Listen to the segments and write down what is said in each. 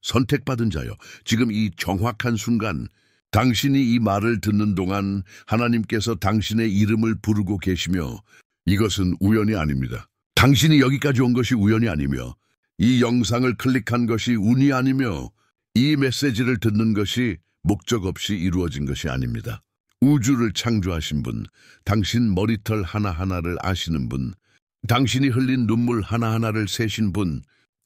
선택받은 자여, 지금 이 정확한 순간 당신이 이 말을 듣는 동안 하나님께서 당신의 이름을 부르고 계시며 이것은 우연이 아닙니다. 당신이 여기까지 온 것이 우연이 아니며 이 영상을 클릭한 것이 운이 아니며 이 메시지를 듣는 것이 목적 없이 이루어진 것이 아닙니다. 우주를 창조하신 분, 당신 머리털 하나하나를 아시는 분, 당신이 흘린 눈물 하나하나를 세신 분,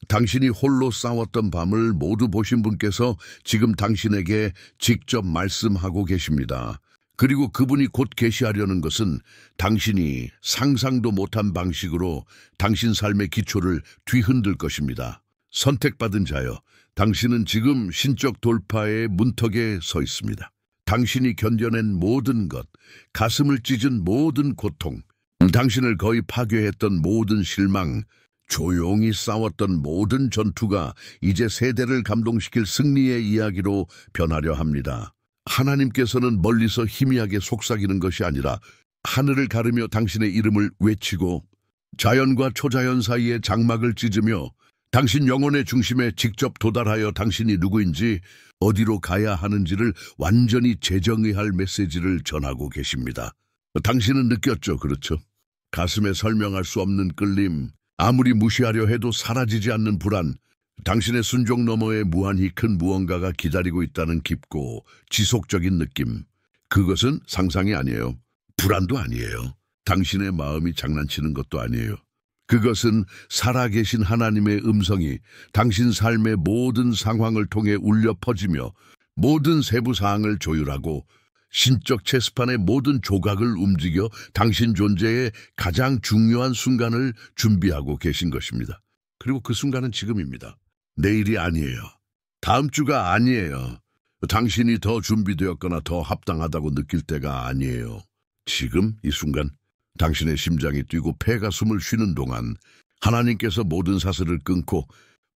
당신이 홀로 싸웠던 밤을 모두 보신 분께서 지금 당신에게 직접 말씀하고 계십니다. 그리고 그분이 곧 계시하려는 것은 당신이 상상도 못한 방식으로 당신 삶의 기초를 뒤흔들 것입니다. 선택받은 자여, 당신은 지금 신적 돌파의 문턱에 서 있습니다. 당신이 견뎌낸 모든 것, 가슴을 찢은 모든 고통, 당신을 거의 파괴했던 모든 실망, 조용히 싸웠던 모든 전투가 이제 세대를 감동시킬 승리의 이야기로 변하려 합니다. 하나님께서는 멀리서 희미하게 속삭이는 것이 아니라 하늘을 가르며 당신의 이름을 외치고 자연과 초자연 사이의 장막을 찢으며 당신 영혼의 중심에 직접 도달하여 당신이 누구인지 어디로 가야 하는지를 완전히 재정의할 메시지를 전하고 계십니다. 당신은 느꼈죠, 그렇죠? 가슴에 설명할 수 없는 끌림, 아무리 무시하려 해도 사라지지 않는 불안, 당신의 순종 너머에 무한히 큰 무언가가 기다리고 있다는 깊고 지속적인 느낌. 그것은 상상이 아니에요. 불안도 아니에요. 당신의 마음이 장난치는 것도 아니에요. 그것은 살아계신 하나님의 음성이 당신 삶의 모든 상황을 통해 울려 퍼지며 모든 세부 사항을 조율하고 신적 체스판의 모든 조각을 움직여 당신 존재의 가장 중요한 순간을 준비하고 계신 것입니다. 그리고 그 순간은 지금입니다. 내일이 아니에요. 다음 주가 아니에요. 당신이 더 준비되었거나 더 합당하다고 느낄 때가 아니에요. 지금 이 순간 당신의 심장이 뛰고 폐가 숨을 쉬는 동안 하나님께서 모든 사슬을 끊고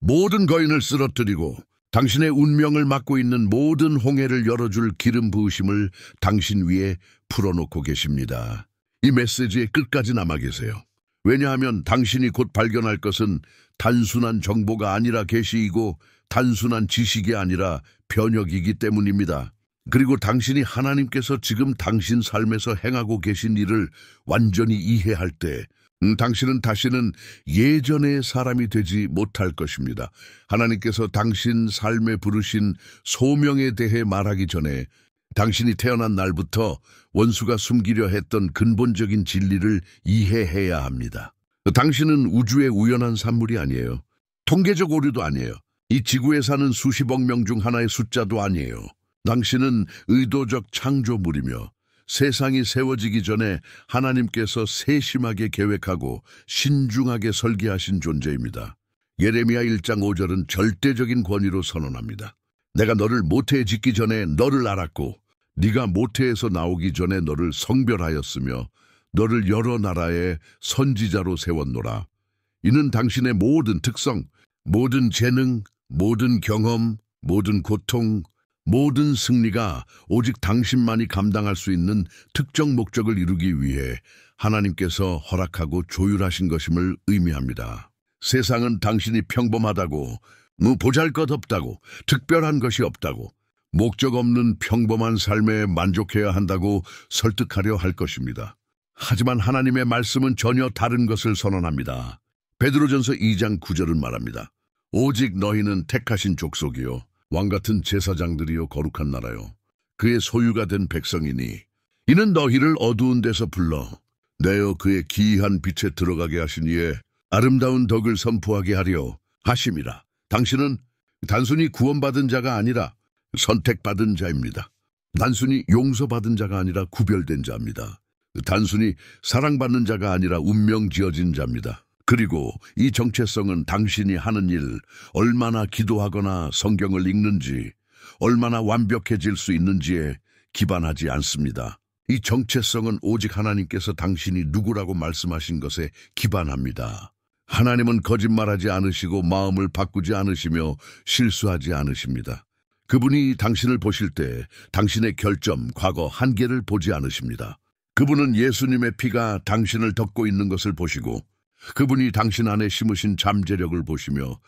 모든 거인을 쓰러뜨리고 당신의 운명을 맡고 있는 모든 홍해를 열어줄 기름 부으심을 당신 위에 풀어놓고 계십니다. 이 메시지의 끝까지 남아 계세요. 왜냐하면 당신이 곧 발견할 것은 단순한 정보가 아니라 계시이고 단순한 지식이 아니라 변혁이기 때문입니다. 그리고 당신이 하나님께서 지금 당신 삶에서 행하고 계신 일을 완전히 이해할 때 당신은 다시는 예전의 사람이 되지 못할 것입니다. 하나님께서 당신 삶에 부르신 소명에 대해 말하기 전에 당신이 태어난 날부터 원수가 숨기려 했던 근본적인 진리를 이해해야 합니다. 당신은 우주의 우연한 산물이 아니에요. 통계적 오류도 아니에요. 이 지구에 사는 수십억 명 중 하나의 숫자도 아니에요. 당신은 의도적 창조물이며 세상이 세워지기 전에 하나님께서 세심하게 계획하고 신중하게 설계하신 존재입니다. 예레미야 1장 5절은 절대적인 권위로 선언합니다. 내가 너를 모태에 짓기 전에 너를 알았고 네가 모태에서 나오기 전에 너를 성별하였으며 너를 여러 나라의 선지자로 세웠노라. 이는 당신의 모든 특성, 모든 재능, 모든 경험, 모든 고통, 모든 승리가 오직 당신만이 감당할 수 있는 특정 목적을 이루기 위해 하나님께서 허락하고 조율하신 것임을 의미합니다. 세상은 당신이 평범하다고, 보잘것없다고, 특별한 것이 없다고, 목적 없는 평범한 삶에 만족해야 한다고 설득하려 할 것입니다. 하지만 하나님의 말씀은 전혀 다른 것을 선언합니다. 베드로전서 2장 9절은 말합니다. 오직 너희는 택하신 족속이요 왕같은 제사장들이요 거룩한 나라요 그의 소유가 된 백성이니 이는 너희를 어두운 데서 불러 내어 그의 기이한 빛에 들어가게 하신 이에 아름다운 덕을 선포하게 하려 하심이라. 당신은 단순히 구원받은 자가 아니라 선택받은 자입니다. 단순히 용서받은 자가 아니라 구별된 자입니다. 단순히 사랑받는 자가 아니라 운명 지어진 자입니다. 그리고 이 정체성은 당신이 하는 일, 얼마나 기도하거나 성경을 읽는지, 얼마나 완벽해질 수 있는지에 기반하지 않습니다. 이 정체성은 오직 하나님께서 당신이 누구라고 말씀하신 것에 기반합니다. 하나님은 거짓말하지 않으시고 마음을 바꾸지 않으시며 실수하지 않으십니다. 그분이 당신을 보실 때 당신의 결점, 과거, 한계를 보지 않으십니다. 그분은 예수님의 피가 당신을 덮고 있는 것을 보시고 그분이 당신 안에 심으신 잠재력을 보시며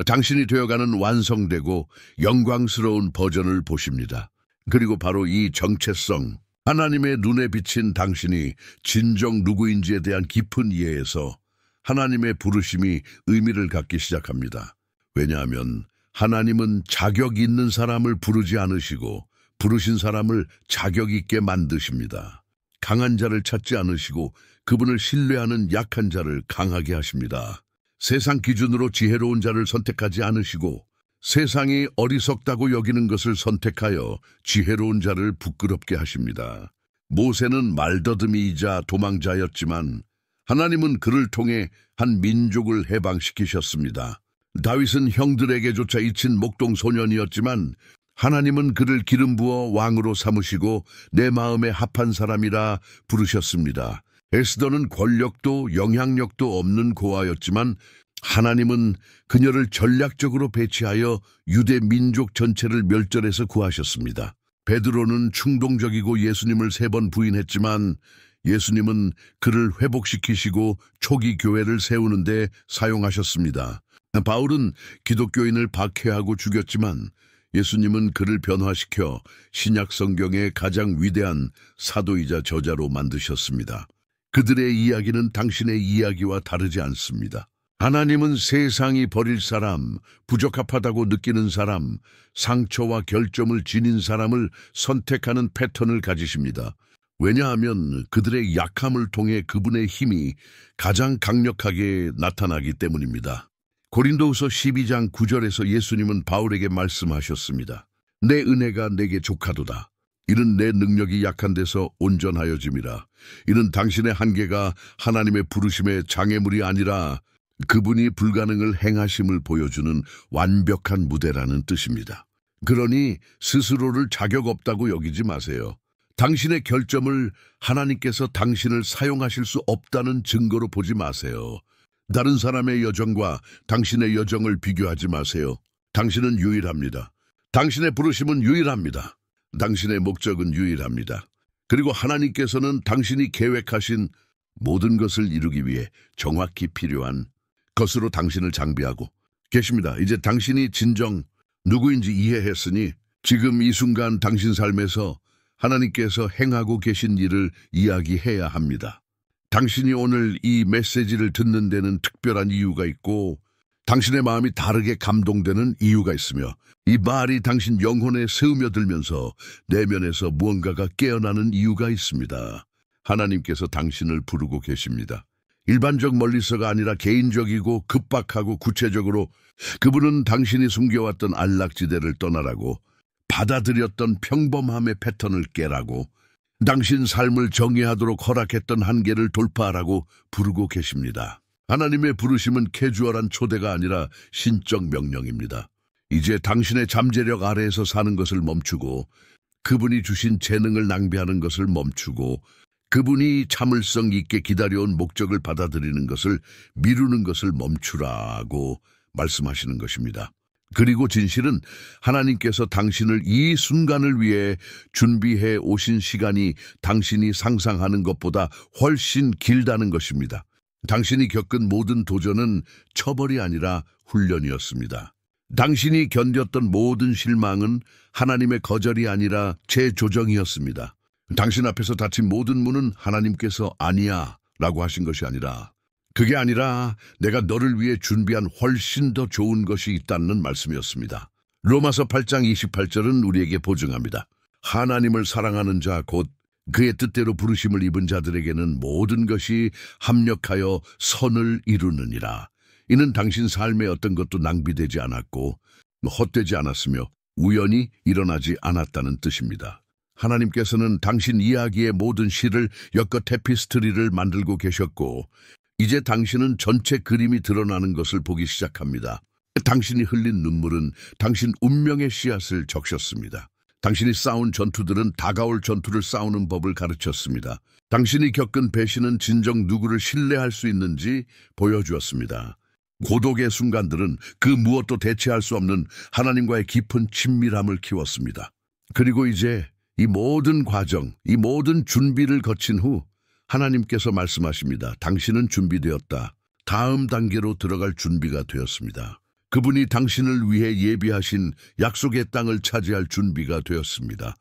당신이 되어가는 완성되고 영광스러운 버전을 보십니다. 그리고 바로 이 정체성, 하나님의 눈에 비친 당신이 진정 누구인지에 대한 깊은 이해에서 하나님의 부르심이 의미를 갖기 시작합니다. 왜냐하면 하나님은 자격 있는 사람을 부르지 않으시고 부르신 사람을 자격 있게 만드십니다. 강한 자를 찾지 않으시고 그분을 신뢰하는 약한 자를 강하게 하십니다. 세상 기준으로 지혜로운 자를 선택하지 않으시고 세상이 어리석다고 여기는 것을 선택하여 지혜로운 자를 부끄럽게 하십니다. 모세는 말더듬이이자 도망자였지만 하나님은 그를 통해 한 민족을 해방시키셨습니다. 다윗은 형들에게조차 잊힌 목동 소년이었지만 하나님은 그를 기름 부어 왕으로 삼으시고 내 마음에 합한 사람이라 부르셨습니다. 에스더는 권력도 영향력도 없는 고아였지만 하나님은 그녀를 전략적으로 배치하여 유대 민족 전체를 멸절해서 구하셨습니다. 베드로는 충동적이고 예수님을 3번 부인했지만 예수님은 그를 회복시키시고 초기 교회를 세우는 데 사용하셨습니다. 바울은 기독교인을 박해하고 죽였지만 예수님은 그를 변화시켜 신약 성경의 가장 위대한 사도이자 저자로 만드셨습니다. 그들의 이야기는 당신의 이야기와 다르지 않습니다. 하나님은 세상이 버릴 사람, 부적합하다고 느끼는 사람, 상처와 결점을 지닌 사람을 선택하는 패턴을 가지십니다. 왜냐하면 그들의 약함을 통해 그분의 힘이 가장 강력하게 나타나기 때문입니다. 고린도후서 12장 9절에서 예수님은 바울에게 말씀하셨습니다. 내 은혜가 내게 족하도다. 이는 내 능력이 약한 데서 온전하여짐이라. 이는 당신의 한계가 하나님의 부르심의 장애물이 아니라 그분이 불가능을 행하심을 보여주는 완벽한 무대라는 뜻입니다. 그러니 스스로를 자격 없다고 여기지 마세요. 당신의 결점을 하나님께서 당신을 사용하실 수 없다는 증거로 보지 마세요. 다른 사람의 여정과 당신의 여정을 비교하지 마세요. 당신은 유일합니다. 당신의 부르심은 유일합니다. 당신의 목적은 유일합니다. 그리고 하나님께서는 당신이 계획하신 모든 것을 이루기 위해 정확히 필요한 것으로 당신을 장비하고 계십니다. 이제 당신이 진정 누구인지 이해했으니 지금 이 순간 당신 삶에서 하나님께서 행하고 계신 일을 이야기해야 합니다. 당신이 오늘 이 메시지를 듣는 데는 특별한 이유가 있고 당신의 마음이 다르게 감동되는 이유가 있으며 이 말이 당신 영혼에 스며들면서 내면에서 무언가가 깨어나는 이유가 있습니다. 하나님께서 당신을 부르고 계십니다. 일반적 멀리서가 아니라 개인적이고 급박하고 구체적으로 그분은 당신이 숨겨왔던 안락지대를 떠나라고 받아들였던 평범함의 패턴을 깨라고 당신 삶을 정의하도록 허락했던 한계를 돌파하라고 부르고 계십니다. 하나님의 부르심은 캐주얼한 초대가 아니라 신적 명령입니다. 이제 당신의 잠재력 아래에서 사는 것을 멈추고 그분이 주신 재능을 낭비하는 것을 멈추고 그분이 참을성 있게 기다려온 목적을 받아들이는 것을 미루는 것을 멈추라고 말씀하시는 것입니다. 그리고 진실은 하나님께서 당신을 이 순간을 위해 준비해 오신 시간이 당신이 상상하는 것보다 훨씬 길다는 것입니다. 당신이 겪은 모든 도전은 처벌이 아니라 훈련이었습니다. 당신이 견뎠던 모든 실망은 하나님의 거절이 아니라 재조정이었습니다. 당신 앞에서 닫힌 모든 문은 하나님께서 아니야 라고 하신 것이 아니라 그게 아니라 내가 너를 위해 준비한 훨씬 더 좋은 것이 있다는 말씀이었습니다. 로마서 8장 28절은 우리에게 보증합니다. 하나님을 사랑하는 자 곧 그의 뜻대로 부르심을 입은 자들에게는 모든 것이 합력하여 선을 이루느니라. 이는 당신 삶의 어떤 것도 낭비되지 않았고 헛되지 않았으며 우연히 일어나지 않았다는 뜻입니다. 하나님께서는 당신 이야기의 모든 시를 엮어 테피스트리를 만들고 계셨고 이제 당신은 전체 그림이 드러나는 것을 보기 시작합니다. 당신이 흘린 눈물은 당신 운명의 씨앗을 적셨습니다. 당신이 싸운 전투들은 다가올 전투를 싸우는 법을 가르쳤습니다. 당신이 겪은 배신은 진정 누구를 신뢰할 수 있는지 보여주었습니다. 고독의 순간들은 그 무엇도 대체할 수 없는 하나님과의 깊은 친밀함을 키웠습니다. 그리고 이제 이 모든 과정, 이 모든 준비를 거친 후 하나님께서 말씀하십니다. 당신은 준비되었다. 다음 단계로 들어갈 준비가 되었습니다. 그분이 당신을 위해 예비하신 약속의 땅을 차지할 준비가 되었습니다.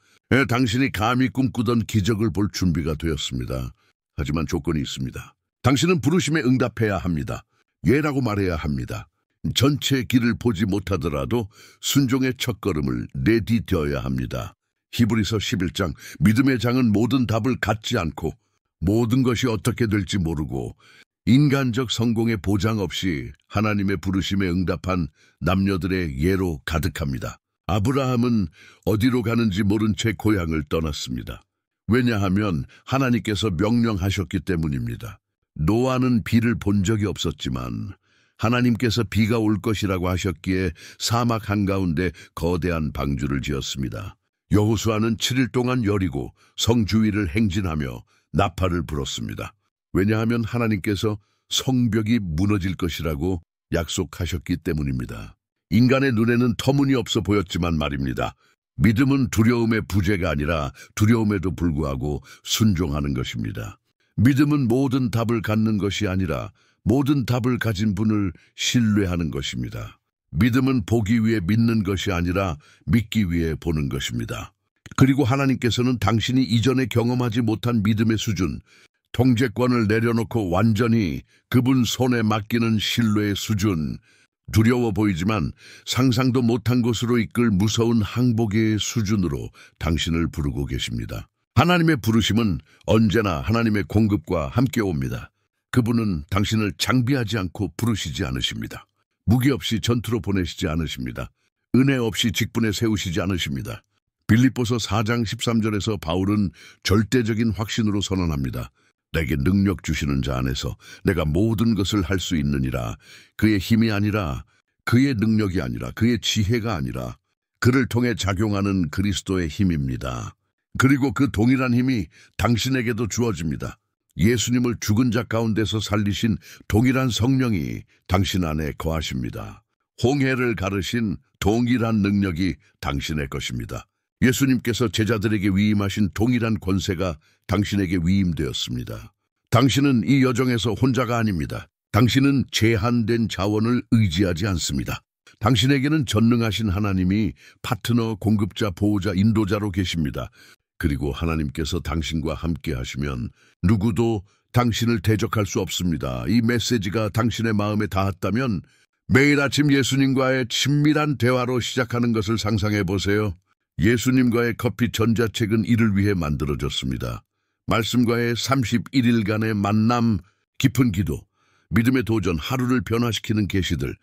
당신이 감히 꿈꾸던 기적을 볼 준비가 되었습니다. 하지만 조건이 있습니다. 당신은 부르심에 응답해야 합니다. 예라고 말해야 합니다. 전체 길을 보지 못하더라도 순종의 첫걸음을 내디뎌야 합니다. 히브리서 11장, 믿음의 장은 모든 답을 갖지 않고 모든 것이 어떻게 될지 모르고 인간적 성공의 보장 없이 하나님의 부르심에 응답한 남녀들의 예로 가득합니다. 아브라함은 어디로 가는지 모른 채 고향을 떠났습니다. 왜냐하면 하나님께서 명령하셨기 때문입니다. 노아는 비를 본 적이 없었지만 하나님께서 비가 올 것이라고 하셨기에 사막 한가운데 거대한 방주를 지었습니다. 여호수아는 7일 동안 여리고 성 주위를 행진하며 나팔을 불었습니다. 왜냐하면 하나님께서 성벽이 무너질 것이라고 약속하셨기 때문입니다. 인간의 눈에는 터무니없어 보였지만 말입니다. 믿음은 두려움의 부재가 아니라 두려움에도 불구하고 순종하는 것입니다. 믿음은 모든 답을 갖는 것이 아니라 모든 답을 가진 분을 신뢰하는 것입니다. 믿음은 보기 위해 믿는 것이 아니라 믿기 위해 보는 것입니다. 그리고 하나님께서는 당신이 이전에 경험하지 못한 믿음의 수준, 통제권을 내려놓고 완전히 그분 손에 맡기는 신뢰의 수준, 두려워 보이지만 상상도 못한 곳으로 이끌 무서운 항복의 수준으로 당신을 부르고 계십니다. 하나님의 부르심은 언제나 하나님의 공급과 함께 옵니다. 그분은 당신을 장비하지 않고 부르시지 않으십니다. 무기 없이 전투로 보내시지 않으십니다. 은혜 없이 직분에 세우시지 않으십니다. 빌립보서 4장 13절에서 바울은 절대적인 확신으로 선언합니다. 내게 능력 주시는 자 안에서 내가 모든 것을 할 수 있느니라. 그의 힘이 아니라, 그의 능력이 아니라, 그의 지혜가 아니라 그를 통해 작용하는 그리스도의 힘입니다. 그리고 그 동일한 힘이 당신에게도 주어집니다. 예수님을 죽은 자 가운데서 살리신 동일한 성령이 당신 안에 거하십니다. 홍해를 가르신 동일한 능력이 당신의 것입니다. 예수님께서 제자들에게 위임하신 동일한 권세가 당신에게 위임되었습니다. 당신은 이 여정에서 혼자가 아닙니다. 당신은 제한된 자원을 의지하지 않습니다. 당신에게는 전능하신 하나님이 파트너, 공급자, 보호자, 인도자로 계십니다. 그리고 하나님께서 당신과 함께 하시면 누구도 당신을 대적할 수 없습니다. 이 메시지가 당신의 마음에 닿았다면 매일 아침 예수님과의 친밀한 대화로 시작하는 것을 상상해 보세요. 예수님과의 커피 전자책은 이를 위해 만들어졌습니다. 말씀과의 31일간의 만남, 깊은 기도, 믿음의 도전, 하루를 변화시키는 계시들,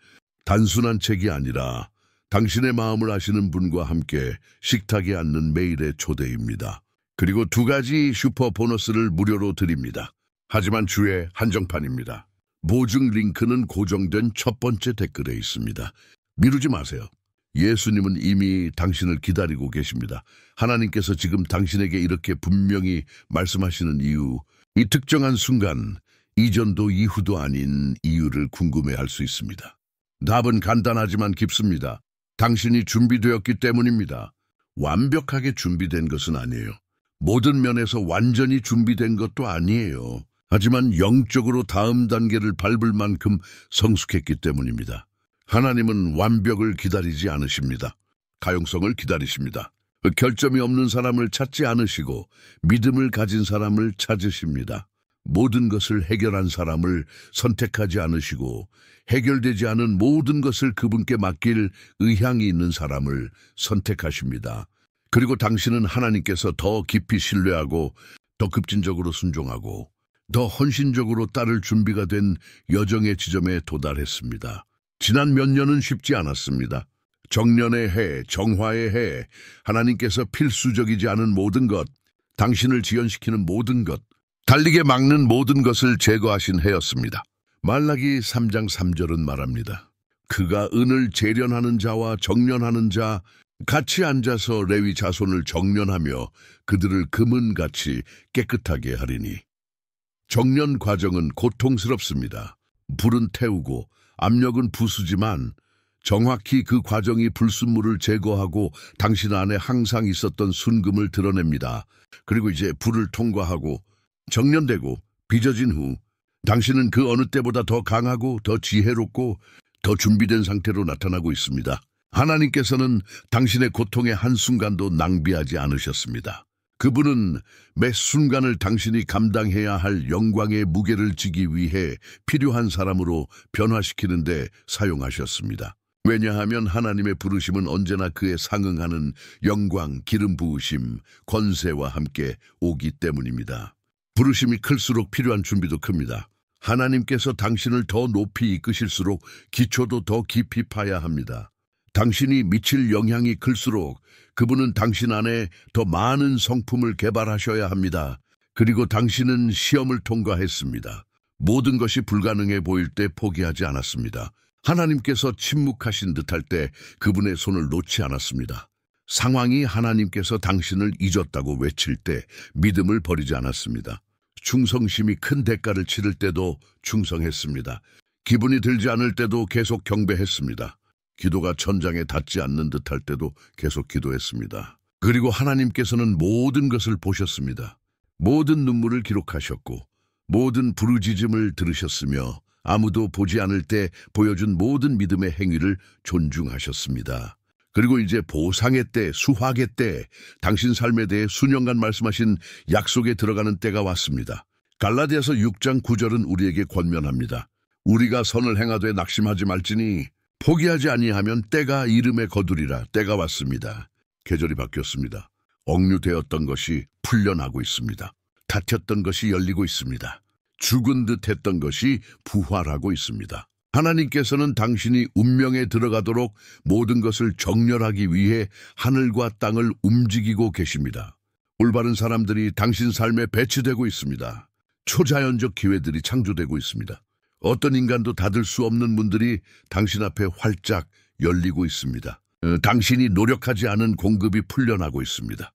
단순한 책이 아니라 당신의 마음을 아시는 분과 함께 식탁에 앉는 매일의 초대입니다. 그리고 2가지 슈퍼 보너스를 무료로 드립니다. 하지만 주의 한정판입니다. 보증 링크는 고정된 첫 번째 댓글에 있습니다. 미루지 마세요. 예수님은 이미 당신을 기다리고 계십니다. 하나님께서 지금 당신에게 이렇게 분명히 말씀하시는 이유, 이 특정한 순간, 이전도 이후도 아닌 이유를 궁금해할 수 있습니다. 답은 간단하지만 깊습니다. 당신이 준비되었기 때문입니다. 완벽하게 준비된 것은 아니에요. 모든 면에서 완전히 준비된 것도 아니에요. 하지만 영적으로 다음 단계를 밟을 만큼 성숙했기 때문입니다. 하나님은 완벽을 기다리지 않으십니다. 가용성을 기다리십니다. 결점이 없는 사람을 찾지 않으시고 믿음을 가진 사람을 찾으십니다. 모든 것을 해결한 사람을 선택하지 않으시고 해결되지 않은 모든 것을 그분께 맡길 의향이 있는 사람을 선택하십니다. 그리고 당신은 하나님께서 더 깊이 신뢰하고 더 급진적으로 순종하고 더 헌신적으로 따를 준비가 된 여정의 지점에 도달했습니다. 지난 몇 년은 쉽지 않았습니다. 정년의 해, 정화의 해, 하나님께서 필수적이지 않은 모든 것, 당신을 지연시키는 모든 것, 달리게 막는 모든 것을 제거하신 해였습니다. 말라기 3장 3절은 말합니다. 그가 은을 재련하는 자와 정련하는 자 같이 앉아서 레위 자손을 정련하며 그들을 금은같이 깨끗하게 하리니. 정련 과정은 고통스럽습니다. 불은 태우고 압력은 부수지만 정확히 그 과정이 불순물을 제거하고 당신 안에 항상 있었던 순금을 드러냅니다. 그리고 이제 불을 통과하고 정련되고 빚어진 후 당신은 그 어느 때보다 더 강하고 더 지혜롭고 더 준비된 상태로 나타나고 있습니다. 하나님께서는 당신의 고통의 한순간도 낭비하지 않으셨습니다. 그분은 매 순간을 당신이 감당해야 할 영광의 무게를 지기 위해 필요한 사람으로 변화시키는 데 사용하셨습니다. 왜냐하면 하나님의 부르심은 언제나 그에 상응하는 영광, 기름 부으심, 권세와 함께 오기 때문입니다. 부르심이 클수록 필요한 준비도 큽니다. 하나님께서 당신을 더 높이 이끄실수록 기초도 더 깊이 파야 합니다. 당신이 미칠 영향이 클수록 그분은 당신 안에 더 많은 성품을 개발하셔야 합니다. 그리고 당신은 시험을 통과했습니다. 모든 것이 불가능해 보일 때 포기하지 않았습니다. 하나님께서 침묵하신 듯할 때 그분의 손을 놓지 않았습니다. 상황이 하나님께서 당신을 잊었다고 외칠 때 믿음을 버리지 않았습니다. 충성심이 큰 대가를 치를 때도 충성했습니다. 기분이 들지 않을 때도 계속 경배했습니다. 기도가 천장에 닿지 않는 듯할 때도 계속 기도했습니다. 그리고 하나님께서는 모든 것을 보셨습니다. 모든 눈물을 기록하셨고 모든 부르짖음을 들으셨으며 아무도 보지 않을 때 보여준 모든 믿음의 행위를 존중하셨습니다. 그리고 이제 보상의 때, 수확의 때, 당신 삶에 대해 수년간 말씀하신 약속에 들어가는 때가 왔습니다. 갈라디아서 6장 9절은 우리에게 권면합니다. 우리가 선을 행하되 낙심하지 말지니 포기하지 아니하면 때가 이름에 거두리라. 때가 왔습니다. 계절이 바뀌었습니다. 억류되었던 것이 풀려나고 있습니다. 닫혔던 것이 열리고 있습니다. 죽은 듯 했던 것이 부활하고 있습니다. 하나님께서는 당신이 운명에 들어가도록 모든 것을 정렬하기 위해 하늘과 땅을 움직이고 계십니다. 올바른 사람들이 당신 삶에 배치되고 있습니다. 초자연적 기회들이 창조되고 있습니다. 어떤 인간도 닫을 수 없는 문들이 당신 앞에 활짝 열리고 있습니다. 당신이 노력하지 않은 공급이 풀려나고 있습니다.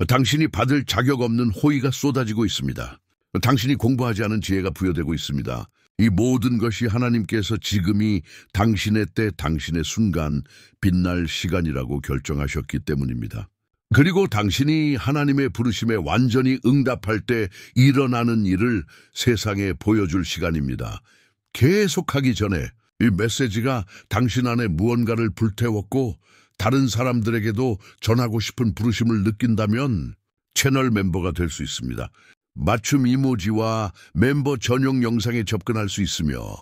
당신이 받을 자격 없는 호의가 쏟아지고 있습니다. 당신이 공부하지 않은 지혜가 부여되고 있습니다. 이 모든 것이 하나님께서 지금이 당신의 때, 당신의 순간, 빛날 시간이라고 결정하셨기 때문입니다. 그리고 당신이 하나님의 부르심에 완전히 응답할 때 일어나는 일을 세상에 보여줄 시간입니다. 계속하기 전에 이 메시지가 당신 안에 무언가를 불태웠고 다른 사람들에게도 전하고 싶은 부르심을 느낀다면 채널 멤버가 될 수 있습니다. 맞춤 이모지와 멤버 전용 영상에 접근할 수 있으며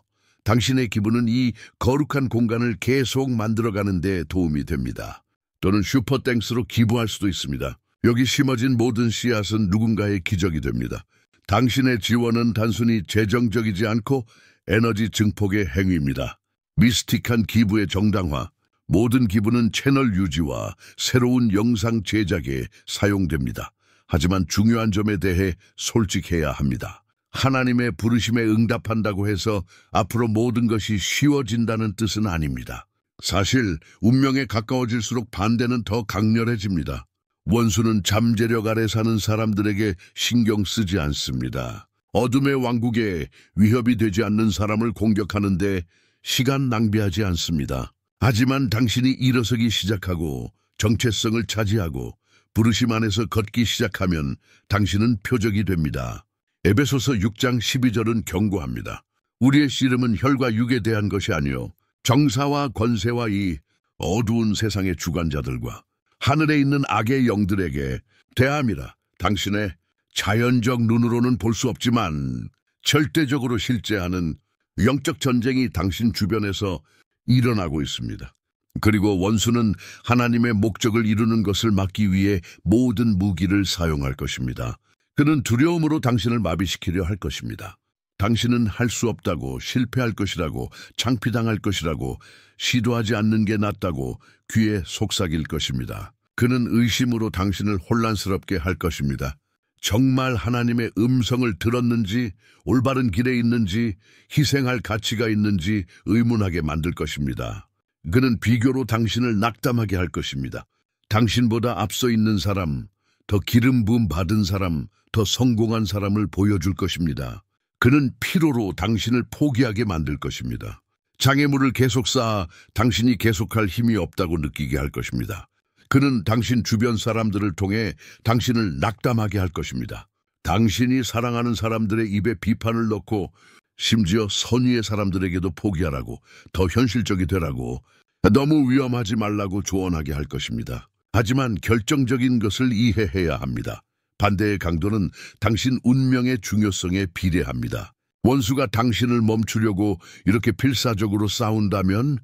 당신의 기분은 이 거룩한 공간을 계속 만들어가는 데 도움이 됩니다. 또는 슈퍼땡스로 기부할 수도 있습니다. 여기 심어진 모든 씨앗은 누군가의 기적이 됩니다. 당신의 지원은 단순히 재정적이지 않고 에너지 증폭의 행위입니다. 미스틱한 기부의 정당화, 모든 기부는 채널 유지와 새로운 영상 제작에 사용됩니다. 하지만 중요한 점에 대해 솔직해야 합니다. 하나님의 부르심에 응답한다고 해서 앞으로 모든 것이 쉬워진다는 뜻은 아닙니다. 사실 운명에 가까워질수록 반대는 더 강렬해집니다. 원수는 잠재력 아래 사는 사람들에게 신경 쓰지 않습니다. 어둠의 왕국에 위협이 되지 않는 사람을 공격하는데 시간 낭비하지 않습니다. 하지만 당신이 일어서기 시작하고 정체성을 차지하고 부르심 안에서 걷기 시작하면 당신은 표적이 됩니다. 에베소서 6장 12절은 경고합니다. 우리의 씨름은 혈과 육에 대한 것이 아니요 정사와 권세와 이 어두운 세상의 주관자들과 하늘에 있는 악의 영들에게 대함이라. 당신의 자연적 눈으로는 볼 수 없지만 절대적으로 실제하는 영적 전쟁이 당신 주변에서 일어나고 있습니다. 그리고 원수는 하나님의 목적을 이루는 것을 막기 위해 모든 무기를 사용할 것입니다. 그는 두려움으로 당신을 마비시키려 할 것입니다. 당신은 할 수 없다고, 실패할 것이라고, 창피당할 것이라고, 시도하지 않는 게 낫다고 귀에 속삭일 것입니다. 그는 의심으로 당신을 혼란스럽게 할 것입니다. 정말 하나님의 음성을 들었는지, 올바른 길에 있는지, 희생할 가치가 있는지 의문하게 만들 것입니다. 그는 비교로 당신을 낙담하게 할 것입니다. 당신보다 앞서 있는 사람, 더 기름 부음 받은 사람, 더 성공한 사람을 보여줄 것입니다. 그는 피로로 당신을 포기하게 만들 것입니다. 장애물을 계속 쌓아 당신이 계속할 힘이 없다고 느끼게 할 것입니다. 그는 당신 주변 사람들을 통해 당신을 낙담하게 할 것입니다. 당신이 사랑하는 사람들의 입에 비판을 넣고 심지어 선의의 사람들에게도 포기하라고, 더 현실적이 되라고, 너무 위험하지 말라고 조언하게 할 것입니다. 하지만 결정적인 것을 이해해야 합니다. 반대의 강도는 당신 운명의 중요성에 비례합니다. 원수가 당신을 멈추려고 이렇게 필사적으로 싸운다면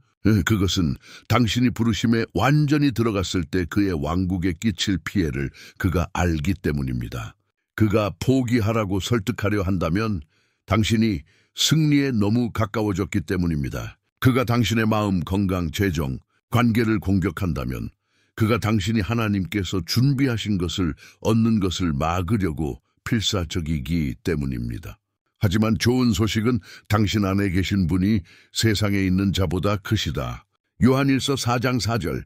그것은 당신이 부르심에 완전히 들어갔을 때 그의 왕국에 끼칠 피해를 그가 알기 때문입니다. 그가 포기하라고 설득하려 한다면 당신이 승리에 너무 가까워졌기 때문입니다. 그가 당신의 마음, 건강, 재정, 관계를 공격한다면 그가 당신이 하나님께서 준비하신 것을 얻는 것을 막으려고 필사적이기 때문입니다. 하지만 좋은 소식은 당신 안에 계신 분이 세상에 있는 자보다 크시다. 요한일서 4장 4절.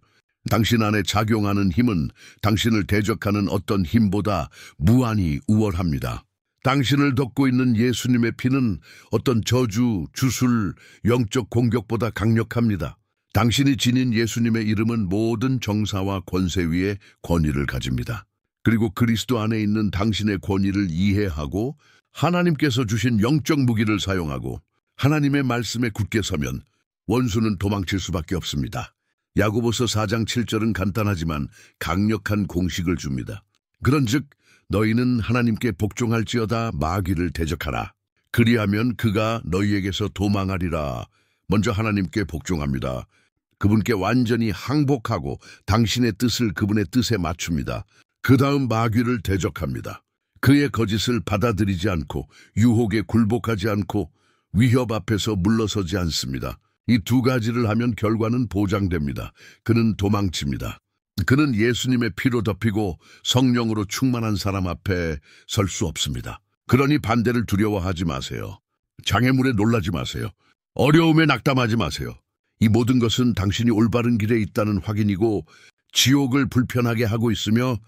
당신 안에 작용하는 힘은 당신을 대적하는 어떤 힘보다 무한히 우월합니다. 당신을 덮고 있는 예수님의 피는 어떤 저주, 주술, 영적 공격보다 강력합니다. 당신이 지닌 예수님의 이름은 모든 정사와 권세 위에 권위를 가집니다. 그리고 그리스도 안에 있는 당신의 권위를 이해하고 하나님께서 주신 영적 무기를 사용하고 하나님의 말씀에 굳게 서면 원수는 도망칠 수밖에 없습니다. 야고보서 4장 7절은 간단하지만 강력한 공식을 줍니다. 그런즉 너희는 하나님께 복종할지어다 마귀를 대적하라. 그리하면 그가 너희에게서 도망하리라. 먼저 하나님께 복종합니다. 그분께 완전히 항복하고 당신의 뜻을 그분의 뜻에 맞춥니다. 그 다음 마귀를 대적합니다. 그의 거짓을 받아들이지 않고 유혹에 굴복하지 않고 위협 앞에서 물러서지 않습니다. 이 두 가지를 하면 결과는 보장됩니다. 그는 도망칩니다. 그는 예수님의 피로 덮이고 성령으로 충만한 사람 앞에 설 수 없습니다. 그러니 반대를 두려워하지 마세요. 장애물에 놀라지 마세요. 어려움에 낙담하지 마세요. 이 모든 것은 당신이 올바른 길에 있다는 확인이고 지옥을 불편하게 하고 있으며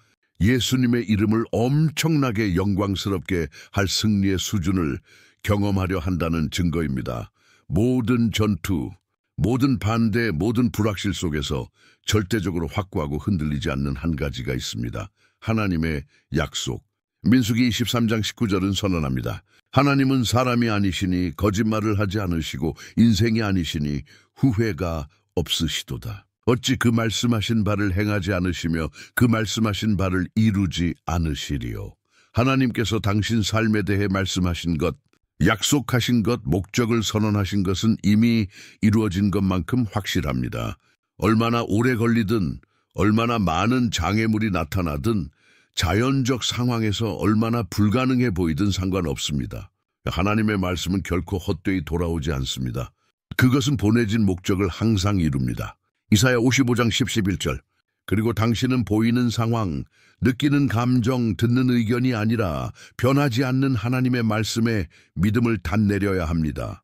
예수님의 이름을 엄청나게 영광스럽게 할 승리의 수준을 경험하려 한다는 증거입니다. 모든 전투, 모든 반대, 모든 불확실 속에서 절대적으로 확고하고 흔들리지 않는 한 가지가 있습니다. 하나님의 약속. 민수기 23장 19절은 선언합니다. 하나님은 사람이 아니시니 거짓말을 하지 않으시고 인생이 아니시니 후회가 없으시도다. 어찌 그 말씀하신 바를 행하지 않으시며 그 말씀하신 바를 이루지 않으시리요. 하나님께서 당신 삶에 대해 말씀하신 것, 약속하신 것, 목적을 선언하신 것은 이미 이루어진 것만큼 확실합니다. 얼마나 오래 걸리든 얼마나 많은 장애물이 나타나든 자연적 상황에서 얼마나 불가능해 보이든 상관없습니다. 하나님의 말씀은 결코 헛되이 돌아오지 않습니다. 그것은 보내진 목적을 항상 이룹니다. 이사야 55장 10, 11절. 그리고 당신은 보이는 상황, 느끼는 감정, 듣는 의견이 아니라 변하지 않는 하나님의 말씀에 믿음을 단내려야 합니다.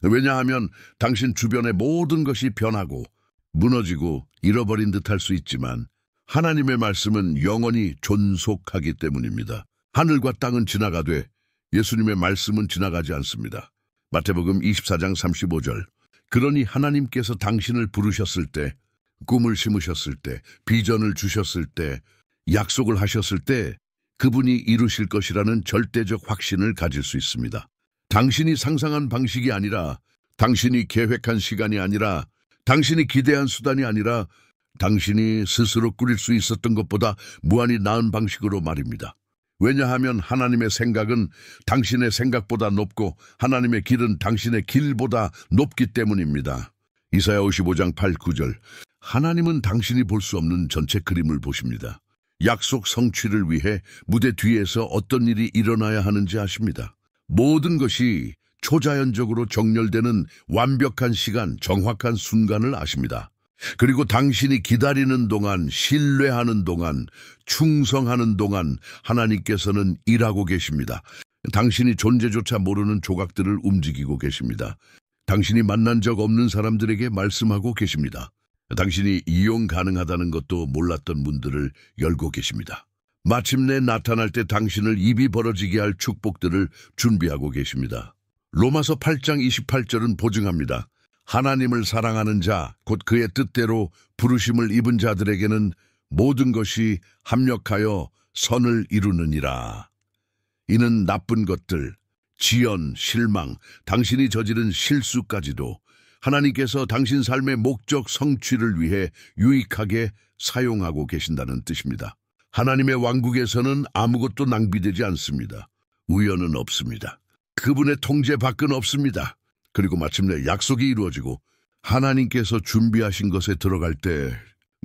왜냐하면 당신 주변의 모든 것이 변하고 무너지고 잃어버린 듯 할 수 있지만 하나님의 말씀은 영원히 존속하기 때문입니다. 하늘과 땅은 지나가되 예수님의 말씀은 지나가지 않습니다. 마태복음 24장 35절. 그러니 하나님께서 당신을 부르셨을 때, 꿈을 심으셨을 때, 비전을 주셨을 때, 약속을 하셨을 때 그분이 이루실 것이라는 절대적 확신을 가질 수 있습니다. 당신이 상상한 방식이 아니라, 당신이 계획한 시간이 아니라, 당신이 기대한 수단이 아니라 당신이 스스로 꾸릴 수 있었던 것보다 무한히 나은 방식으로 말입니다. 왜냐하면 하나님의 생각은 당신의 생각보다 높고 하나님의 길은 당신의 길보다 높기 때문입니다. 이사야 55장 8, 9절. 하나님은 당신이 볼 수 없는 전체 그림을 보십니다. 약속 성취를 위해 무대 뒤에서 어떤 일이 일어나야 하는지 아십니다. 모든 것이 초자연적으로 정렬되는 완벽한 시간, 정확한 순간을 아십니다. 그리고 당신이 기다리는 동안, 신뢰하는 동안, 충성하는 동안 하나님께서는 일하고 계십니다. 당신이 존재조차 모르는 조각들을 움직이고 계십니다. 당신이 만난 적 없는 사람들에게 말씀하고 계십니다. 당신이 이용 가능하다는 것도 몰랐던 문들을 열고 계십니다. 마침내 나타날 때 당신을 입이 벌어지게 할 축복들을 준비하고 계십니다. 로마서 8장 28절은 보증합니다. 하나님을 사랑하는 자, 곧 그의 뜻대로 부르심을 입은 자들에게는 모든 것이 합력하여 선을 이루느니라. 이는 나쁜 것들, 지연, 실망, 당신이 저지른 실수까지도 하나님께서 당신 삶의 목적 성취를 위해 유익하게 사용하고 계신다는 뜻입니다. 하나님의 왕국에서는 아무것도 낭비되지 않습니다. 우연은 없습니다. 그분의 통제 밖은 없습니다. 그리고 마침내 약속이 이루어지고 하나님께서 준비하신 것에 들어갈 때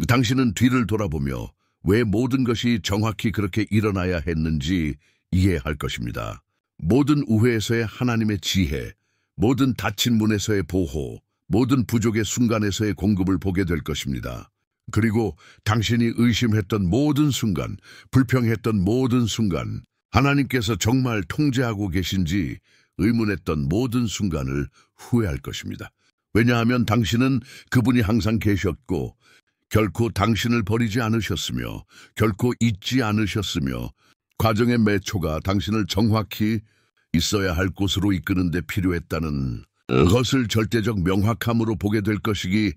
당신은 뒤를 돌아보며 왜 모든 것이 정확히 그렇게 일어나야 했는지 이해할 것입니다. 모든 우회에서의 하나님의 지혜, 모든 닫힌 문에서의 보호, 모든 부족의 순간에서의 공급을 보게 될 것입니다. 그리고 당신이 의심했던 모든 순간, 불평했던 모든 순간, 하나님께서 정말 통제하고 계신지 의문했던 모든 순간을 후회할 것입니다. 왜냐하면 당신은 그분이 항상 계셨고 결코 당신을 버리지 않으셨으며 결코 잊지 않으셨으며 과정의 매 초가 당신을 정확히 있어야 할 곳으로 이끄는 데 필요했다는 것을 절대적 명확함으로 보게 될 것이기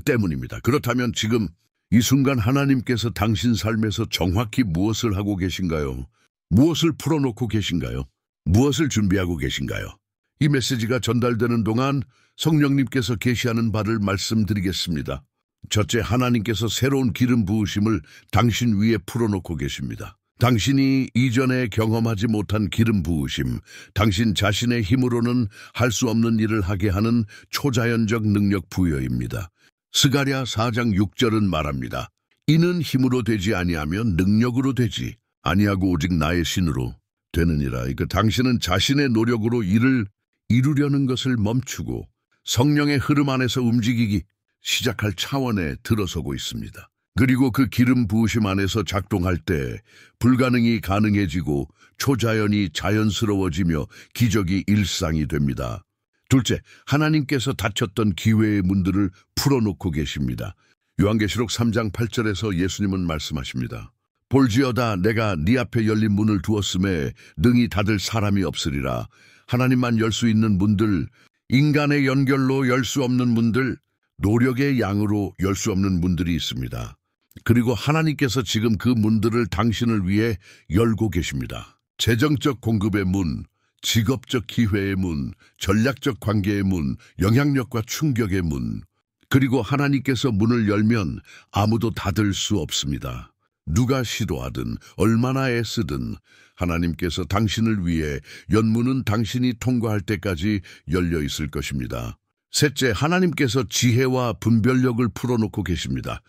때문입니다. 그렇다면 지금 이 순간 하나님께서 당신 삶에서 정확히 무엇을 하고 계신가요? 무엇을 풀어놓고 계신가요? 무엇을 준비하고 계신가요? 이 메시지가 전달되는 동안 성령님께서 계시하는 바를 말씀드리겠습니다. 첫째, 하나님께서 새로운 기름 부으심을 당신 위에 풀어놓고 계십니다. 당신이 이전에 경험하지 못한 기름 부으심, 당신 자신의 힘으로는 할 수 없는 일을 하게 하는 초자연적 능력 부여입니다. 스가랴 4장 6절은 말합니다. 이는 힘으로 되지 아니하면 능력으로 되지 아니하고 오직 나의 신으로 되느니라. 당신은 자신의 노력으로 일을 이루려는 것을 멈추고 성령의 흐름 안에서 움직이기 시작할 차원에 들어서고 있습니다. 그리고 그 기름 부으심 안에서 작동할 때 불가능이 가능해지고 초자연이 자연스러워지며 기적이 일상이 됩니다. 둘째, 하나님께서 닫혔던 기회의 문들을 풀어놓고 계십니다. 요한계시록 3장 8절에서 예수님은 말씀하십니다. 볼지어다 내가 네 앞에 열린 문을 두었음에 능히 닫을 사람이 없으리라. 하나님만 열 수 있는 문들, 인간의 연결로 열 수 없는 문들, 노력의 양으로 열 수 없는 문들이 있습니다. 그리고 하나님께서 지금 그 문들을 당신을 위해 열고 계십니다. 재정적 공급의 문, 직업적 기회의 문, 전략적 관계의 문, 영향력과 충격의 문. 그리고 하나님께서 문을 열면 아무도 닫을 수 없습니다. 누가 시도하든 얼마나 애쓰든 하나님께서 당신을 위해 연문은 당신이 통과할 때까지 열려 있을 것입니다. 셋째, 하나님께서 지혜와 분별력을 풀어놓고 계십니다.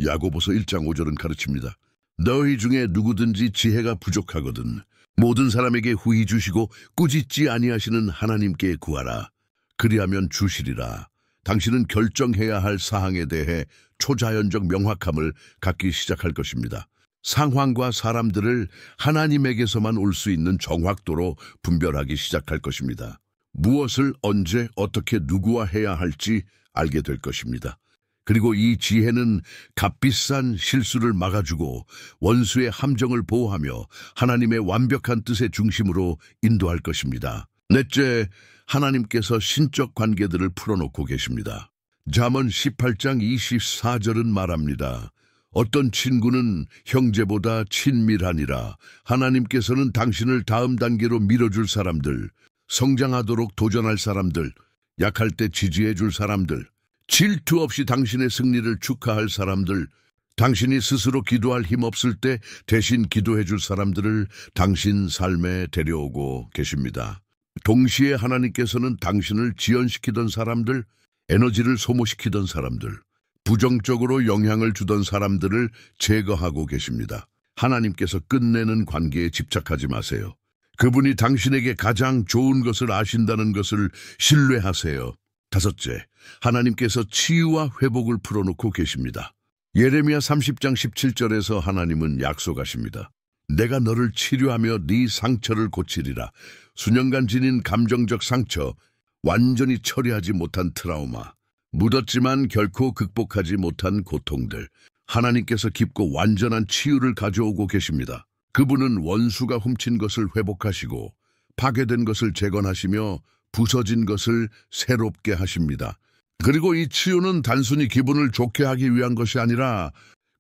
야고보서 1장 5절은 가르칩니다. 너희 중에 누구든지 지혜가 부족하거든 모든 사람에게 후히 주시고 꾸짖지 아니하시는 하나님께 구하라. 그리하면 주시리라. 당신은 결정해야 할 사항에 대해 초자연적 명확함을 갖기 시작할 것입니다. 상황과 사람들을 하나님에게서만 올 수 있는 정확도로 분별하기 시작할 것입니다. 무엇을 언제 어떻게 누구와 해야 할지 알게 될 것입니다. 그리고 이 지혜는 값비싼 실수를 막아주고 원수의 함정을 보호하며 하나님의 완벽한 뜻의 중심으로 인도할 것입니다. 넷째, 하나님께서 신적 관계들을 풀어놓고 계십니다. 잠언 18장 24절은 말합니다. 어떤 친구는 형제보다 친밀하니라. 하나님께서는 당신을 다음 단계로 밀어줄 사람들, 성장하도록 도전할 사람들, 약할 때 지지해 줄 사람들, 질투 없이 당신의 승리를 축하할 사람들, 당신이 스스로 기도할 힘 없을 때 대신 기도해 줄 사람들을 당신 삶에 데려오고 계십니다. 동시에 하나님께서는 당신을 지연시키던 사람들, 에너지를 소모시키던 사람들, 부정적으로 영향을 주던 사람들을 제거하고 계십니다. 하나님께서 끝내는 관계에 집착하지 마세요. 그분이 당신에게 가장 좋은 것을 아신다는 것을 신뢰하세요. 다섯째, 하나님께서 치유와 회복을 풀어놓고 계십니다. 예레미야 30장 17절에서 하나님은 약속하십니다. 내가 너를 치료하며 네 상처를 고치리라. 수년간 지닌 감정적 상처, 완전히 처리하지 못한 트라우마, 묻었지만 결코 극복하지 못한 고통들, 하나님께서 깊고 완전한 치유를 가져오고 계십니다. 그분은 원수가 훔친 것을 회복하시고 파괴된 것을 재건하시며 부서진 것을 새롭게 하십니다. 그리고 이 치유는 단순히 기분을 좋게 하기 위한 것이 아니라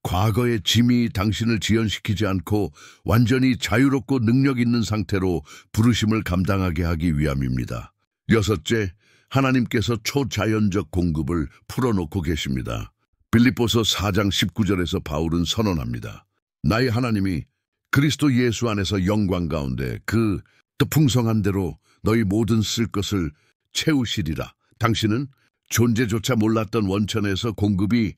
과거의 짐이 당신을 지연시키지 않고 완전히 자유롭고 능력 있는 상태로 부르심을 감당하게 하기 위함입니다. 여섯째, 하나님께서 초자연적 공급을 풀어놓고 계십니다. 빌립보서 4장 19절에서 바울은 선언합니다. 나의 하나님이 그리스도 예수 안에서 영광 가운데 그 풍성한 대로 너희 모든 쓸 것을 채우시리라. 당신은 존재조차 몰랐던 원천에서 공급이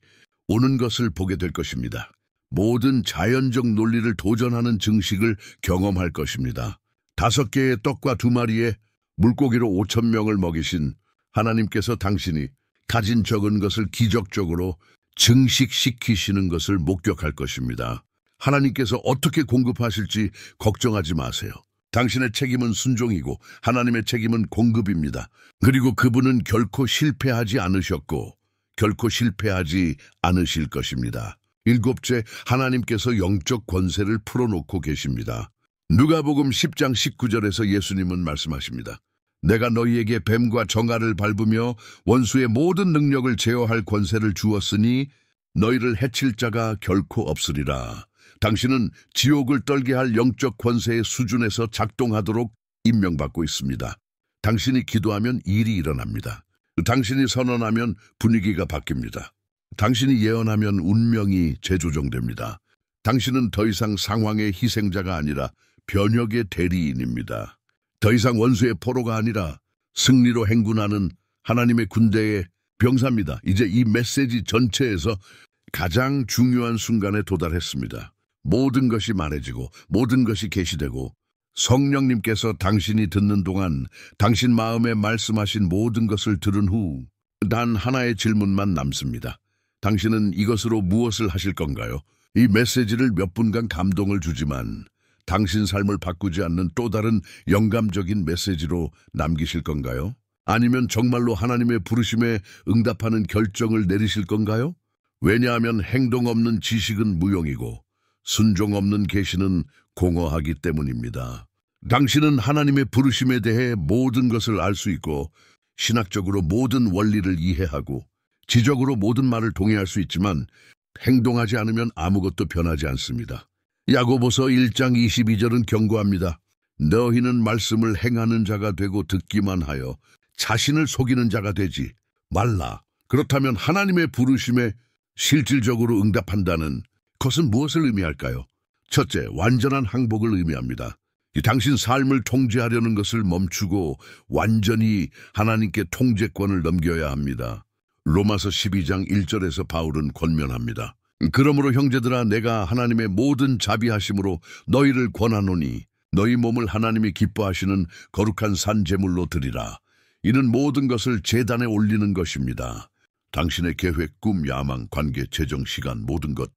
오는 것을 보게 될 것입니다. 모든 자연적 논리를 도전하는 증식을 경험할 것입니다. 5개의 떡과 2마리의 물고기로 5,000명을 먹이신 하나님께서 당신이 가진 적은 것을 기적적으로 증식시키시는 것을 목격할 것입니다. 하나님께서 어떻게 공급하실지 걱정하지 마세요. 당신의 책임은 순종이고 하나님의 책임은 공급입니다. 그리고 그분은 결코 실패하지 않으셨고 결코 실패하지 않으실 것입니다. 7째, 하나님께서 영적 권세를 풀어놓고 계십니다. 누가복음 10장 19절에서 예수님은 말씀하십니다. 내가 너희에게 뱀과 정아를 밟으며 원수의 모든 능력을 제어할 권세를 주었으니 너희를 해칠 자가 결코 없으리라. 당신은 지옥을 떨게 할 영적 권세의 수준에서 작동하도록 임명받고 있습니다. 당신이 기도하면 일이 일어납니다. 당신이 선언하면 분위기가 바뀝니다. 당신이 예언하면 운명이 재조정됩니다. 당신은 더 이상 상황의 희생자가 아니라 변혁의 대리인입니다. 더 이상 원수의 포로가 아니라 승리로 행군하는 하나님의 군대의 병사입니다. 이제 이 메시지 전체에서 가장 중요한 순간에 도달했습니다. 모든 것이 말해지고 모든 것이 계시되고 성령님께서 당신이 듣는 동안 당신 마음에 말씀하신 모든 것을 들은 후 단 하나의 질문만 남습니다. 당신은 이것으로 무엇을 하실 건가요? 이 메시지를 몇 분간 감동을 주지만 당신 삶을 바꾸지 않는 또 다른 영감적인 메시지로 남기실 건가요? 아니면 정말로 하나님의 부르심에 응답하는 결정을 내리실 건가요? 왜냐하면 행동 없는 지식은 무용이고 순종 없는 계시는 공허하기 때문입니다. 당신은 하나님의 부르심에 대해 모든 것을 알 수 있고 신학적으로 모든 원리를 이해하고 지적으로 모든 말을 동의할 수 있지만 행동하지 않으면 아무것도 변하지 않습니다. 야고보서 1장 22절은 경고합니다. 너희는 말씀을 행하는 자가 되고 듣기만 하여 자신을 속이는 자가 되지 말라. 그렇다면 하나님의 부르심에 실질적으로 응답한다는 것은 무엇을 의미할까요? 첫째, 완전한 항복을 의미합니다. 당신 삶을 통제하려는 것을 멈추고 완전히 하나님께 통제권을 넘겨야 합니다. 로마서 12장 1절에서 바울은 권면합니다. 그러므로 형제들아, 내가 하나님의 모든 자비하심으로 너희를 권하노니 너희 몸을 하나님이 기뻐하시는 거룩한 산제물로 드리라. 이는 모든 것을 제단에 올리는 것입니다. 당신의 계획, 꿈, 야망, 관계, 재정, 시간, 모든 것.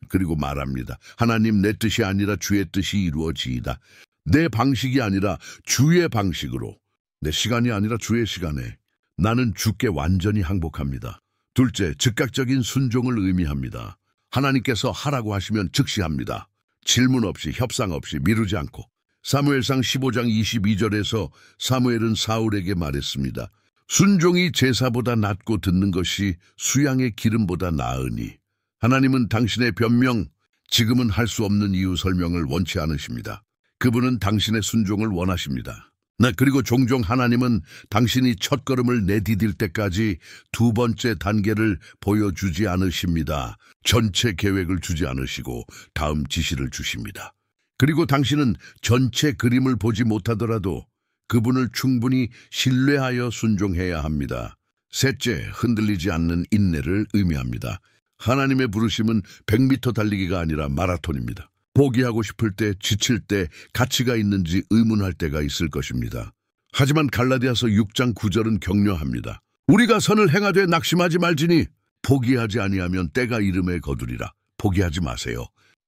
그리고 말합니다. 하나님, 내 뜻이 아니라 주의 뜻이 이루어지이다. 내 방식이 아니라 주의 방식으로, 내 시간이 아니라 주의 시간에 나는 주께 완전히 항복합니다. 둘째, 즉각적인 순종을 의미합니다. 하나님께서 하라고 하시면 즉시 합니다. 질문 없이, 협상 없이, 미루지 않고. 사무엘상 15장 22절에서 사무엘은 사울에게 말했습니다. 순종이 제사보다 낫고 듣는 것이 수양의 기름보다 나으니. 하나님은 당신의 변명, 지금은 할 수 없는 이유 설명을 원치 않으십니다. 그분은 당신의 순종을 원하십니다. 그리고 종종 하나님은 당신이 첫걸음을 내디딜 때까지 2번째 단계를 보여주지 않으십니다. 전체 계획을 주지 않으시고 다음 지시를 주십니다. 그리고 당신은 전체 그림을 보지 못하더라도 그분을 충분히 신뢰하여 순종해야 합니다. 셋째, 흔들리지 않는 인내를 의미합니다. 하나님의 부르심은 100m 달리기가 아니라 마라톤입니다. 포기하고 싶을 때, 지칠 때, 가치가 있는지 의문할 때가 있을 것입니다. 하지만 갈라디아서 6장 9절은 격려합니다. 우리가 선을 행하되 낙심하지 말지니 포기하지 아니하면 때가 이름에 거두리라. 포기하지 마세요.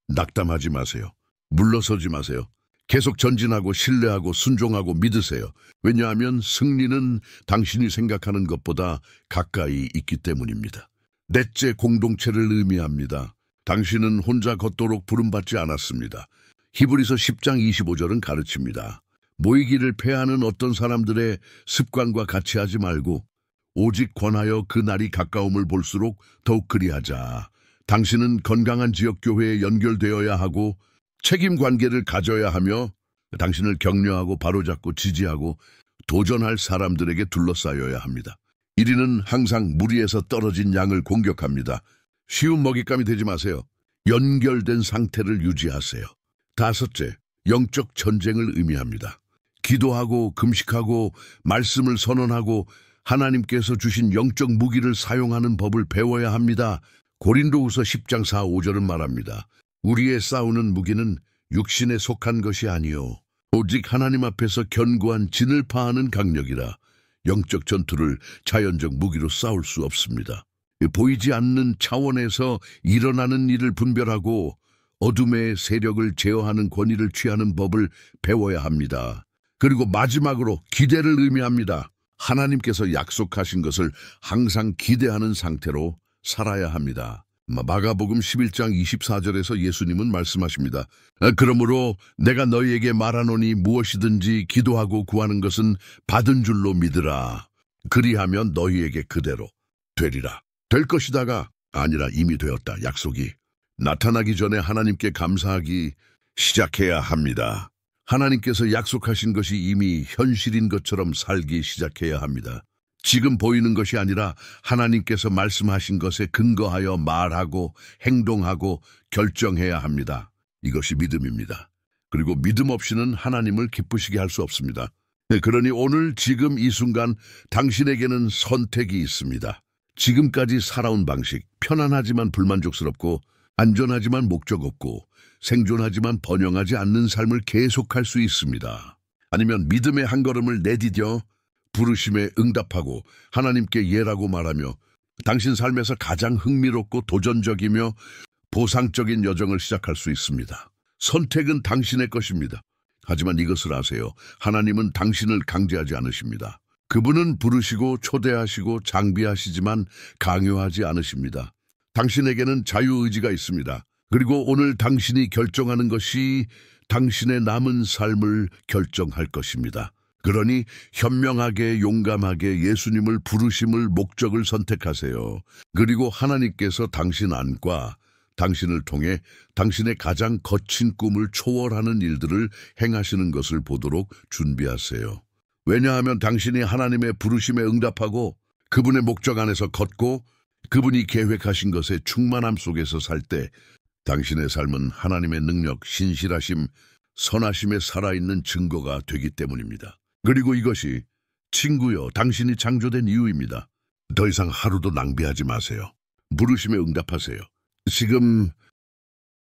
낙담하지 마세요. 물러서지 마세요. 계속 전진하고 신뢰하고 순종하고 믿으세요. 왜냐하면 승리는 당신이 생각하는 것보다 가까이 있기 때문입니다. 넷째, 공동체를 의미합니다. 당신은 혼자 걷도록 부름받지 않았습니다. 히브리서 10장 25절은 가르칩니다. 모이기를 패하는 어떤 사람들의 습관과 같이 하지 말고 오직 권하여 그 날이 가까움을 볼수록 더욱 그리하자. 당신은 건강한 지역교회에 연결되어야 하고 책임 관계를 가져야 하며 당신을 격려하고 바로잡고 지지하고 도전할 사람들에게 둘러싸여야 합니다. 1위는 항상 무리에서 떨어진 양을 공격합니다. 쉬운 먹잇감이 되지 마세요. 연결된 상태를 유지하세요. 5째, 영적 전쟁을 의미합니다. 기도하고 금식하고 말씀을 선언하고 하나님께서 주신 영적 무기를 사용하는 법을 배워야 합니다. 고린도후서 10장 4, 5절은 말합니다. 우리의 싸우는 무기는 육신에 속한 것이 아니요 오직 하나님 앞에서 견고한 진을 파하는 강력이라. 영적 전투를 자연적 무기로 싸울 수 없습니다. 보이지 않는 차원에서 일어나는 일을 분별하고 어둠의 세력을 제어하는 권위를 취하는 법을 배워야 합니다. 그리고 마지막으로 기대를 의미합니다. 하나님께서 약속하신 것을 항상 기대하는 상태로 살아야 합니다. 마가복음 11장 24절에서 예수님은 말씀하십니다. 그러므로 내가 너희에게 말하노니 무엇이든지 기도하고 구하는 것은 받은 줄로 믿으라. 그리하면 너희에게 그대로 되리라. 될 것이다가 아니라 이미 되었다. 약속이 나타나기 전에 하나님께 감사하기 시작해야 합니다. 하나님께서 약속하신 것이 이미 현실인 것처럼 살기 시작해야 합니다. 지금 보이는 것이 아니라 하나님께서 말씀하신 것에 근거하여 말하고 행동하고 결정해야 합니다. 이것이 믿음입니다. 그리고 믿음 없이는 하나님을 기쁘시게 할 수 없습니다. 그러니 오늘 지금 이 순간 당신에게는 선택이 있습니다. 지금까지 살아온 방식, 편안하지만 불만족스럽고 안전하지만 목적 없고 생존하지만 번영하지 않는 삶을 계속할 수 있습니다. 아니면 믿음의 한 걸음을 내디뎌 부르심에 응답하고 하나님께 예라고 말하며 당신 삶에서 가장 흥미롭고 도전적이며 보상적인 여정을 시작할 수 있습니다. 선택은 당신의 것입니다. 하지만 이것을 아세요. 하나님은 당신을 강제하지 않으십니다. 그분은 부르시고 초대하시고 장비하시지만 강요하지 않으십니다. 당신에게는 자유의지가 있습니다. 그리고 오늘 당신이 결정하는 것이 당신의 남은 삶을 결정할 것입니다. 그러니 현명하게 용감하게 예수님을 부르심을 목적을 선택하세요. 그리고 하나님께서 당신 안과 당신을 통해 당신의 가장 거친 꿈을 초월하는 일들을 행하시는 것을 보도록 준비하세요. 왜냐하면 당신이 하나님의 부르심에 응답하고 그분의 목적 안에서 걷고 그분이 계획하신 것의 충만함 속에서 살 때 당신의 삶은 하나님의 능력, 신실하심, 선하심에 살아있는 증거가 되기 때문입니다. 그리고 이것이 친구여 당신이 창조된 이유입니다. 더 이상 하루도 낭비하지 마세요. 부르심에 응답하세요. 지금